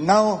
9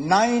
9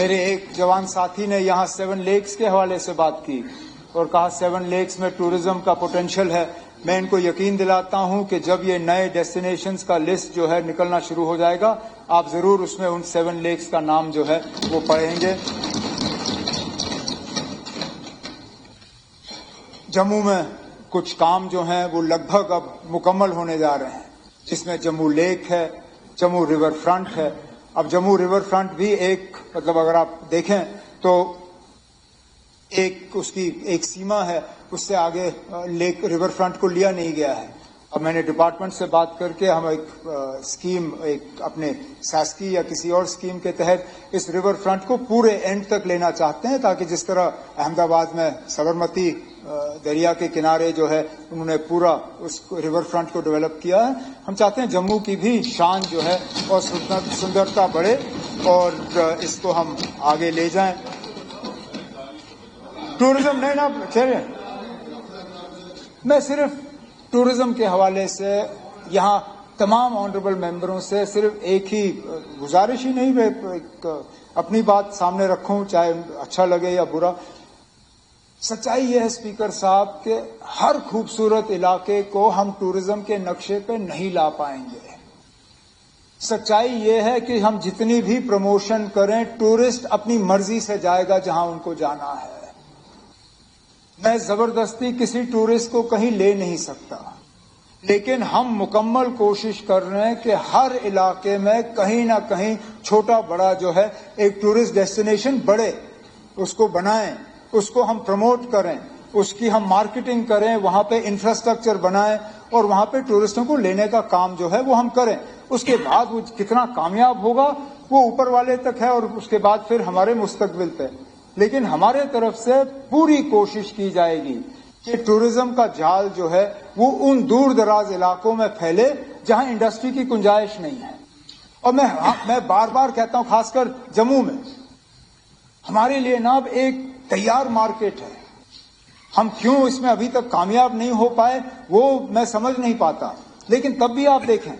میرے ایک جوان ساتھی نے یہاں 7 لیکس کے حوالے سے بات کی اور کہا 7 لیکس میں ٹورزم کا پوٹینشیل ہے. میں ان کو یقین دلاتا ہوں کہ جب یہ نئے ڈیسٹینیشنز کا لسٹ جو ہے نکلنا شروع ہو جائے گا, آپ ضرور اس میں ان 7 لیکس کا نام جو ہے وہ پڑھیں گے. جموں میں کچھ کام جو ہیں وہ لگ بھگ اب مکمل ہونے جا رہے ہیں, جس میں جموں لیک ہے, جموں ریور فرنٹ ہے. اب جموں ریور فرنٹ بھی ایک مطلب اگر آپ دیکھیں تو اس کی ایک سیما ہے, اس سے آگے لیک ریور فرنٹ کو لیا نہیں گیا ہے. اب میں نے ڈپارٹمنٹ سے بات کر کے ہم ایک اسکیم ایک اپنے ساسکی یا کسی اور اسکیم کے تحت اس ریور فرنٹ کو پورے اینڈ تک لینا چاہتے ہیں, تاکہ جس طرح احمد آباد میں سبرمتی دریا کے کنارے جو ہے انہوں نے پورا اس ریور فرنٹ کو ڈیولپ کیا ہے, ہم چاہتے ہیں جموں کی بھی شان جو ہے اور سندرتا بڑھے اور اس کو ہم آگے لے جائیں. ٹورزم نہیں نا چلے, میں صرف ٹورزم کے حوالے سے یہاں تمام آنریبل ممبروں سے صرف ایک ہی گزارش ہی نہیں, میں اپنی بات سامنے رکھوں چاہے اچھا لگے یا برا. سچائی یہ ہے اسپیکر صاحب کہ ہر خوبصورت علاقے کو ہم ٹورزم کے نقشے پہ نہیں لا پائیں گے. سچائی یہ ہے کہ ہم جتنی بھی پروموشن کریں ٹورسٹ اپنی مرضی سے جائے گا جہاں ان کو جانا ہے. میں زبردستی کسی ٹورسٹ کو کہیں لے نہیں سکتا, لیکن ہم مکمل کوشش کر رہے ہیں کہ ہر علاقے میں کہیں نہ کہیں چھوٹا بڑا جو ہے ایک ٹورسٹ ڈیسٹینیشن بڑھے, اس کو بنائیں, اس کو ہم پروموٹ کریں, اس کی ہم مارکیٹنگ کریں, وہاں پہ انفراسٹرکچر بنائیں اور وہاں پہ ٹورسٹوں کو لینے کا کام جو ہے وہ ہم کریں. اس کے بعد وہ کتنا کامیاب ہوگا وہ اوپر والے تک ہے اور اس کے بعد پھر ہمارے مستقبل پہ. لیکن ہمارے طرف سے پوری کوشش کی جائے گی کہ ٹورزم کا جال جو ہے وہ ان دور دراز علاقوں میں پھیلے جہاں انڈسٹری کی گنجائش نہیں ہے. اور میں بار بار کہتا ہوں, خاص کر جموں میں ہمارے لیے نا اب ایک تیار مارکیٹ ہے. ہم کیوں اس میں ابھی تک کامیاب نہیں ہو پائے وہ میں سمجھ نہیں پاتا, لیکن تب بھی آپ دیکھیں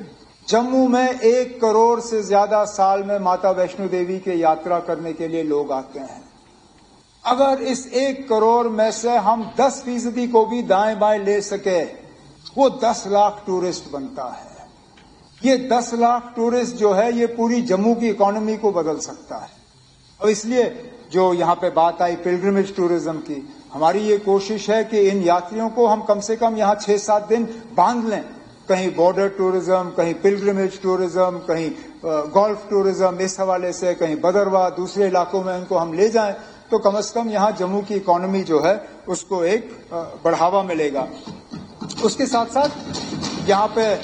جموں میں 1 کروڑ سے زیادہ سال میں ماتا ویشنو دیوی کے یاترا کرنے کے لیے لوگ آتے ہیں. اگر اس 1 کروڑ میں سے ہم 10% کو بھی دائیں بائیں لے سکے وہ 10 لاکھ ٹورسٹ بنتا ہے. یہ 10 لاکھ ٹورسٹ جو ہے یہ پوری جموں کی اکانومی کو بدل سکتا ہے. اور اس لیے جو یہاں پہ بات آئی پلگرمیج ٹورزم کی, ہماری یہ کوشش ہے کہ ان یاتریوں کو ہم کم سے کم یہاں 6-7 دن باندھ لیں, کہیں بارڈر ٹورزم, کہیں پلگرمیج ٹورزم, کہیں گولف ٹورزم, اس حوالے سے کہیں بدرواہ دوسرے علاقوں میں ان کو ہم لے جائیں تو کم از کم یہاں جموں کی اکانومی جو ہے اس کو ایک بڑھاوا ملے گا. اس کے ساتھ ساتھ یہاں پہ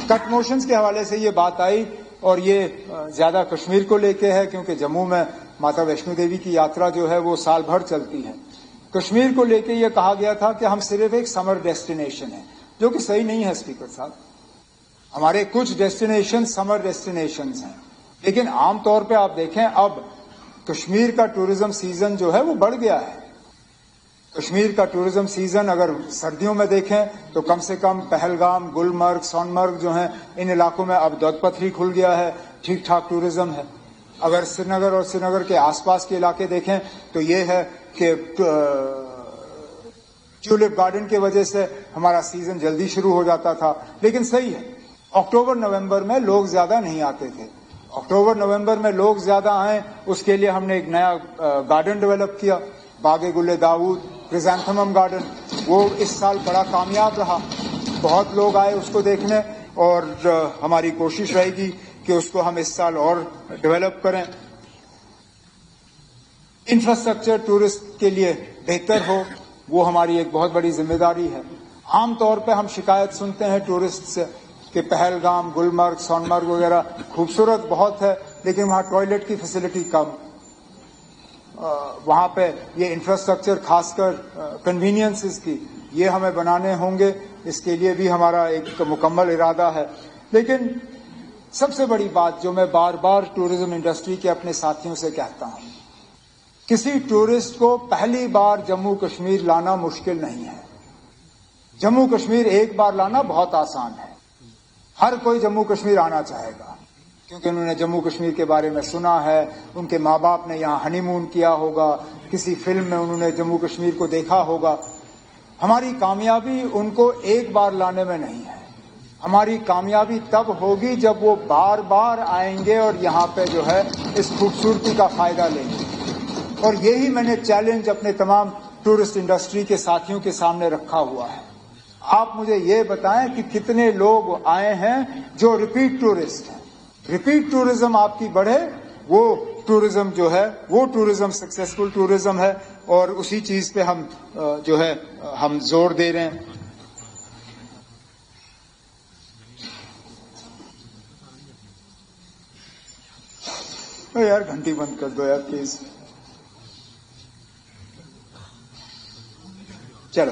کٹ موشنز کے حوالے سے یہ بات آئی اور یہ زیادہ کشمیر کو لے کے ہے کیونکہ جموں میں ماتا ویشنو دیوی کی یاترا جو ہے وہ سال بھر چلتی ہے. کشمیر کو لے کے یہ کہا گیا تھا کہ ہم صرف ایک سمر ڈیسٹینیشن ہیں, جو کہ صحیح نہیں ہے اسپیکر صاحب. ہمارے کچھ ڈیسٹینیشن سمر ڈیسٹینیشنز ہیں, لیکن عام طور پہ آپ دیکھیں اب کشمیر کا ٹورزم سیزن جو ہے وہ بڑھ گیا ہے. کشمیر کا ٹورزم سیزن اگر سردیوں میں دیکھیں تو کم سے کم پہلگام, گلمرگ, سونمرگ جو ہیں ان علاقوں میں اب دودھ پتھری کھل گیا ہے, ٹھیک ٹھاک ٹورزم ہے. اگر سری نگر اور سری نگر کے آس پاس کے علاقے دیکھیں تو یہ ہے کہ ٹیولپ گارڈن کی وجہ سے ہمارا سیزن جلدی شروع ہو جاتا تھا. لیکن صحیح ہے, اکتوبر نومبر میں لوگ زیادہ نہیں آتے تھے. اکتوبر نومبر میں لوگ زیادہ آئیں اس کے لیے ہم نے ایک نیا گارڈن ڈیولپ کیا, باغ گل داود کرزانتھمم گارڈن. وہ اس سال بڑا کامیاب رہا, بہت لوگ آئے اس کو دیکھنے اور ہماری کوشش رہے گی کہ اس کو ہم اس سال اور ڈیولپ کریں. انفراسٹرکچر ٹورسٹ کے لیے بہتر ہو وہ ہماری ایک بہت بڑی ذمہ داری ہے. عام طور پہ ہم شکایت سنتے ہیں ٹورسٹ سے کہ پہلگام, گلمرگ, سونمرگ وغیرہ خوبصورت بہت ہے لیکن وہاں ٹوائلٹ کی فیسلٹی کم. وہاں پہ یہ انفراسٹرکچر خاص کر کنوینئنسز کی یہ ہمیں بنانے ہوں گے, اس کے لیے بھی ہمارا ایک مکمل ارادہ ہے. لیکن سب سے بڑی بات جو میں بار بار ٹورزم انڈسٹری کے اپنے ساتھیوں سے کہتا ہوں, کسی ٹورسٹ کو پہلی بار جموں کشمیر لانا مشکل نہیں ہے. جموں کشمیر ایک بار لانا بہت آسان ہے, ہر کوئی جموں کشمیر آنا چاہے گا. کیونکہ انہوں نے جموں کشمیر کے بارے میں سنا ہے, ان کے ماں باپ نے یہاں ہنی مون کیا ہوگا, کسی فلم میں انہوں نے جموں کشمیر کو دیکھا ہوگا. ہماری کامیابی ان کو ایک بار لانے میں نہیں ہے, ہماری کامیابی تب ہوگی جب وہ بار بار آئیں گے اور یہاں پہ جو ہے اس خوبصورتی کا فائدہ لیں گے. اور یہی میں نے چیلنج اپنے تمام ٹورسٹ انڈسٹری کے ساتھیوں کے سامنے رکھا ہوا ہے. آپ مجھے یہ بتائیں کہ کتنے لوگ آئے ہیں جو ریپیٹ ٹورسٹ ہیں. ریپیٹ ٹورزم آپ کی بڑھے, وہ ٹورزم جو ہے وہ ٹورزم سکسیسفل ٹورزم ہے, اور اسی چیز پہ ہم جو ہے ہم زور دے رہے ہیں. یار گھنٹی بند کر دو یار پلیز. چلو,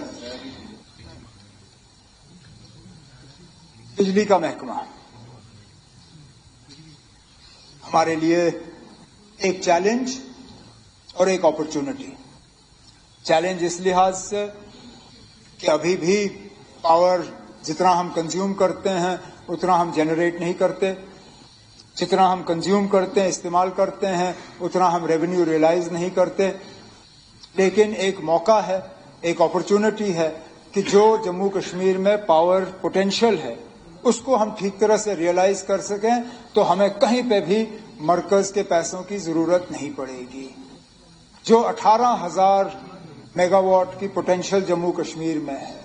بجلی کا محکمہ ہمارے لیے ایک چیلنج اور ایک اپرچونٹی. چیلنج اس لحاظ سے کہ ابھی بھی پاور جتنا ہم کنزیوم کرتے ہیں اتنا ہم جنریٹ نہیں کرتے, جتنا ہم کنزیوم کرتے ہیں استعمال کرتے ہیں اتنا ہم ریونیو ریلائز نہیں کرتے. لیکن ایک موقع ہے, ایک اپرچونٹی ہے کہ جو جموں کشمیر میں پاور پوٹینشیل ہے اس کو ہم ٹھیک طرح سے ریئلائز کر سکیں تو ہمیں کہیں پہ بھی مرکز کے پیسوں کی ضرورت نہیں پڑے گی. جو 18,000 میگا واٹ کی پوٹینشیل جموں کشمیر میں ہے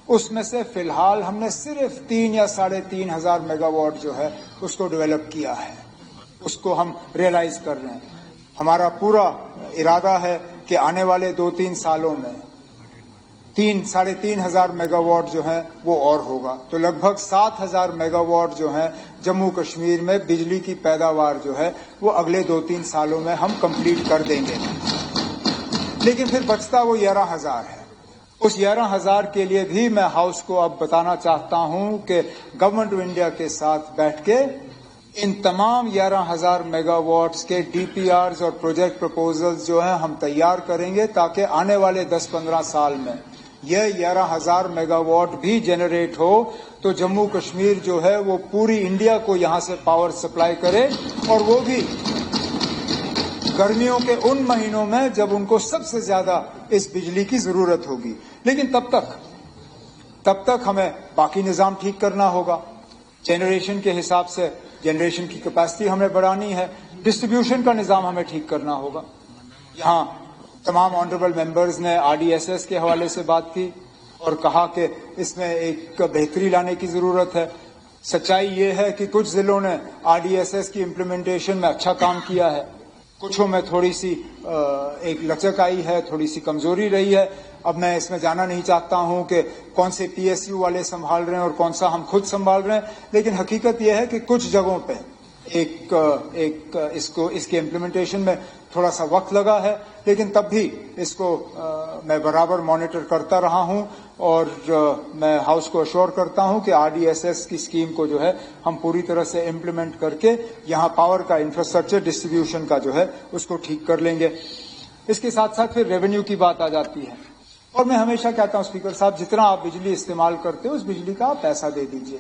اس میں سے فی الحال ہم نے صرف 3 یا 3,500 میگا واٹ جو ہے اس کو ڈیولپ کیا ہے, اس کو ہم ریئلائز کر رہے ہیں. ہمارا پورا ارادہ ہے کہ آنے والے 2-3 سالوں میں 3,500 میگا واٹ جو ہے وہ اور ہوگا. تو لگ بھگ 7,000 میگا واٹ جو ہے جموں کشمیر میں بجلی کی پیداوار جو ہے وہ اگلے 2-3 سالوں میں ہم کمپلیٹ کر دیں گے. لیکن پھر بچتا وہ 11,000 ہے. اس 11,000 کے لیے بھی میں ہاؤس کو اب بتانا چاہتا ہوں کہ گورنمنٹ آف انڈیا کے ساتھ بیٹھ کے ان تمام 11,000 میگا واٹس کے ڈی پی آرز اور پروجیکٹ پرپوزلز جو ہیں ہم تیار کریں گے تاکہ آنے والے 10-15 سال میں یہ 11,000 میگا واٹ بھی جنریٹ ہو تو جموں کشمیر جو ہے وہ پوری انڈیا کو یہاں سے پاور سپلائی کرے, اور وہ بھی گرمیوں کے ان مہینوں میں جب ان کو سب سے زیادہ اس بجلی کی ضرورت ہوگی. لیکن تب تک ہمیں باقی نظام ٹھیک کرنا ہوگا. جنریشن کے حساب سے جنریشن کی کیپیسٹی ہمیں بڑھانی ہے, ڈسٹریبیوشن کا نظام ہمیں ٹھیک کرنا ہوگا. یہاں تمام آنریبل ممبرز نے RDSS کے حوالے سے بات کی اور کہا کہ اس میں ایک بہتری لانے کی ضرورت ہے. سچائی یہ ہے کہ کچھ ضلعوں نے RDSS کی امپلیمنٹیشن میں اچھا کام کیا ہے, کچھوں میں تھوڑی سی ایک لچک آئی ہے, تھوڑی سی کمزوری رہی ہے. اب میں اس میں جانا نہیں چاہتا ہوں کہ کون سے PSU والے سنبھال رہے ہیں اور کون سا ہم خود سنبھال رہے ہیں, لیکن حقیقت یہ ہے کہ کچھ جگہوں پہ اس کے امپلیمنٹیشن میں تھوڑا سا وقت لگا ہے, لیکن تب بھی اس کو میں برابر مانیٹر کرتا رہا ہوں اور میں ہاؤس کو اشور کرتا ہوں کہ RDSS کی اسکیم کو جو ہے ہم پوری طرح سے امپلیمنٹ کر کے یہاں پاور کا انفراسٹرکچر ڈسٹریبیوشن کا جو ہے اس کو ٹھیک کر لیں گے. اس کے ساتھ ساتھ پھر ریونیو کی بات آ جاتی ہے, اور میں ہمیشہ کہتا ہوں اسپیکر صاحب جتنا آپ بجلی استعمال کرتے ہو اس بجلی کا آپ پیسہ دے دیجئے.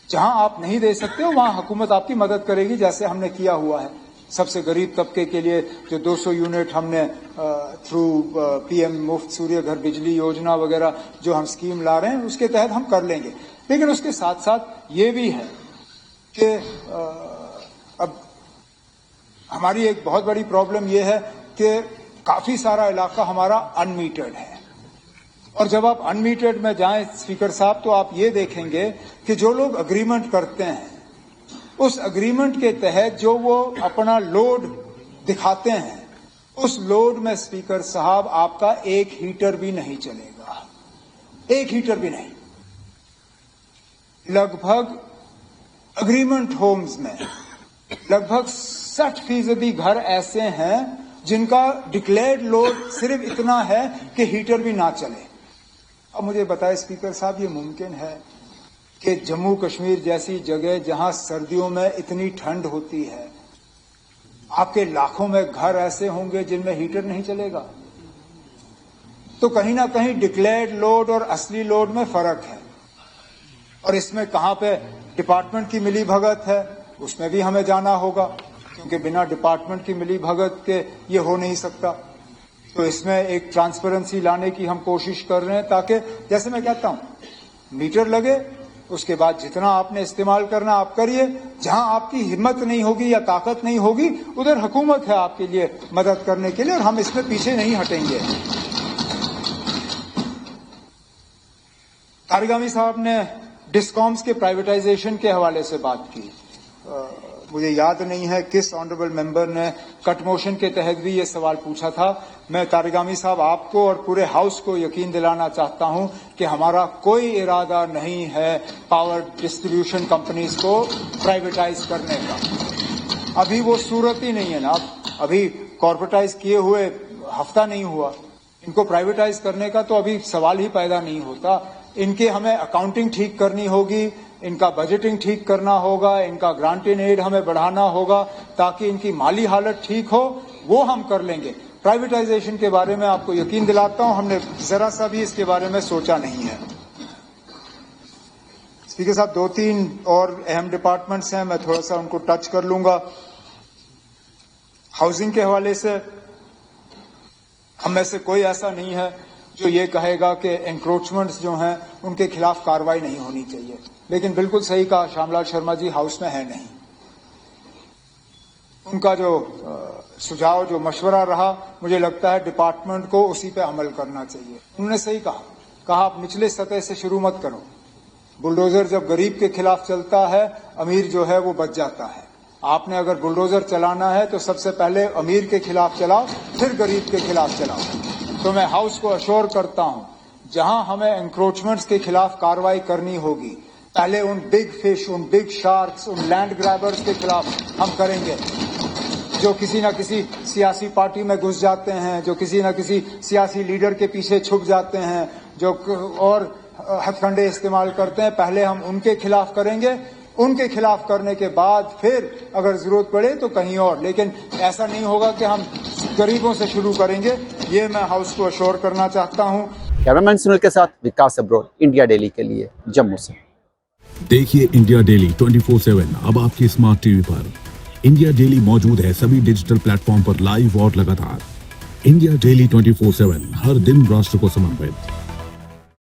جہاں آپ نہیں دے سکتے ہو وہاں حکومت آپ کی مدد کرے گی, جیسے ہم نے کیا ہوا ہے. سب سے غریب طبقے کے لیے جو 200 یونٹ ہم نے تھرو PM مفت سوریہ گھر بجلی یوجنا وغیرہ جو ہم اسکیم لا رہے ہیں اس کے تحت ہم کر لیں گے. لیکن اس کے ساتھ ساتھ یہ بھی ہے کہ اب ہماری ایک بہت بڑی پرابلم یہ ہے کہ کافی سارا علاقہ ہمارا ان میٹرڈ ہے, اور جب آپ ان میٹرڈ میں جائیں اسپیکر صاحب تو آپ یہ دیکھیں گے کہ جو لوگ اگریمنٹ کرتے ہیں اس اگریمنٹ کے تحت جو وہ اپنا لوڈ دکھاتے ہیں اس لوڈ میں اسپیکر صاحب آپ کا ایک ہیٹر بھی نہیں چلے گا, ایک ہیٹر بھی نہیں. لگ بھگ اگریمنٹ ہومز میں لگ بھگ 60% گھر ایسے ہیں جن کا ڈکلیئرڈ لوڈ صرف اتنا ہے کہ ہیٹر بھی نہ چلے. اب مجھے بتائے اسپیکر صاحب یہ ممکن ہے کہ جموں کشمیر جیسی جگہ جہاں سردیوں میں اتنی ٹھنڈ ہوتی ہے آپ کے لاکھوں میں گھر ایسے ہوں گے جن میں ہیٹر نہیں چلے گا؟ تو کہیں نہ کہیں ڈکلیئرڈ لوڈ اور اصلی لوڈ میں فرق ہے, اور اس میں کہاں پہ ڈپارٹمنٹ کی ملی بھگت ہے اس میں بھی ہمیں جانا ہوگا کیونکہ بنا ڈپارٹمنٹ کی ملی بھگت کے یہ ہو نہیں سکتا. تو اس میں ایک ٹرانسپیرنسی لانے کی ہم کوشش کر رہے ہیں تاکہ جیسے میں کہتا ہوں میٹر لگے, اس کے بعد جتنا آپ نے استعمال کرنا آپ کریے, جہاں آپ کی ہمت نہیں ہوگی یا طاقت نہیں ہوگی ادھر حکومت ہے آپ کے لیے مدد کرنے کے لیے, اور ہم اس میں پیچھے نہیں ہٹیں گے. طارق صاحب نے ڈسکامز کے پرائیویٹائزیشن کے حوالے سے بات کی. مجھے یاد نہیں ہے کس آنریبل ممبر نے کٹ موشن کے تحت بھی یہ سوال پوچھا تھا. میں طارق صاحب آپ کو اور پورے ہاؤس کو یقین دلانا چاہتا ہوں کہ ہمارا کوئی ارادہ نہیں ہے پاور ڈسٹریبیوشن کمپنیز کو پرائیویٹائز کرنے کا. ابھی وہ صورت ہی نہیں ہے نا, ابھی کارپوریٹائز کیے ہوئے ہفتہ نہیں ہوا, ان کو پرائیویٹائز کرنے کا تو ابھی سوال ہی پیدا نہیں ہوتا. ان کے ہمیں اکاؤنٹنگ ٹھیک کرنی ہوگی, ان کا بجٹنگ ٹھیک کرنا ہوگا, ان کا گرانٹ ان ایڈ ہمیں بڑھانا ہوگا تاکہ ان کی مالی حالت ٹھیک ہو, وہ ہم کر لیں گے. پرائیویٹائزیشن کے بارے میں آپ کو یقین دلاتا ہوں ہم نے ذرا سا بھی اس کے بارے میں سوچا نہیں ہے. اسپیکر صاحب 2-3 اور اہم ڈپارٹمنٹس ہیں, میں تھوڑا سا ان کو ٹچ کر لوں گا. ہاؤسنگ کے حوالے سے ہم میں سے کوئی ایسا نہیں ہے جو یہ کہے گا کہ انکروچمنٹس جو ہیں ان کے خلاف کارروائی نہیں ہونی چاہیے, لیکن بالکل صحیح کہا شیام لال شرما جی, ہاؤس میں ہے نہیں. ان کا جو سجھاؤ جو مشورہ رہا مجھے لگتا ہے ڈپارٹمنٹ کو اسی پہ عمل کرنا چاہیے. انہوں نے صحیح کہا آپ نچلے سطح سے شروع مت کرو. بلڈوزر جب غریب کے خلاف چلتا ہے امیر جو ہے وہ بچ جاتا ہے. آپ نے اگر بلڈوزر چلانا ہے تو سب سے پہلے امیر کے خلاف چلاؤ, پھر غریب کے خلاف چلاؤ. تو میں ہاؤس کو اشور کرتا ہوں جہاں ہمیں انکروچمنٹس کے خلاف کارروائی کرنی ہوگی پہلے ان بگ فش, ان بگ شارکس, ان لینڈ گرابرز کے خلاف ہم کریں گے جو کسی نہ کسی سیاسی پارٹی میں گھس جاتے ہیں, جو کسی نہ کسی سیاسی لیڈر کے پیچھے چھپ جاتے ہیں, جو اور ہتھ کنڈے استعمال کرتے ہیں. پہلے ہم ان کے خلاف کریں گے, ان کے خلاف کرنے کے بعد پھر اگر ضرورت پڑے تو کہیں اور, لیکن ایسا نہیں ہوگا کہ ہم غریبوں سے شروع کریں گے. یہ میں ہاؤس کو اشور کرنا چاہتا ہوں. کیمرامین سنیل کے ساتھ وکاس ابرول, انڈیا ڈیلی کے لیے جموں سے. دیکھیے انڈیا ڈیلی 24/7 اب آپ کی اسمارٹ ٹی وی پر. انڈیا ڈیلی موجود ہے سبھی ڈیجیٹل پلیٹ فارم پر لائیو اور لگاتار. انڈیا ڈیلی 24/7 ہر دن راشٹر کو سمرپت.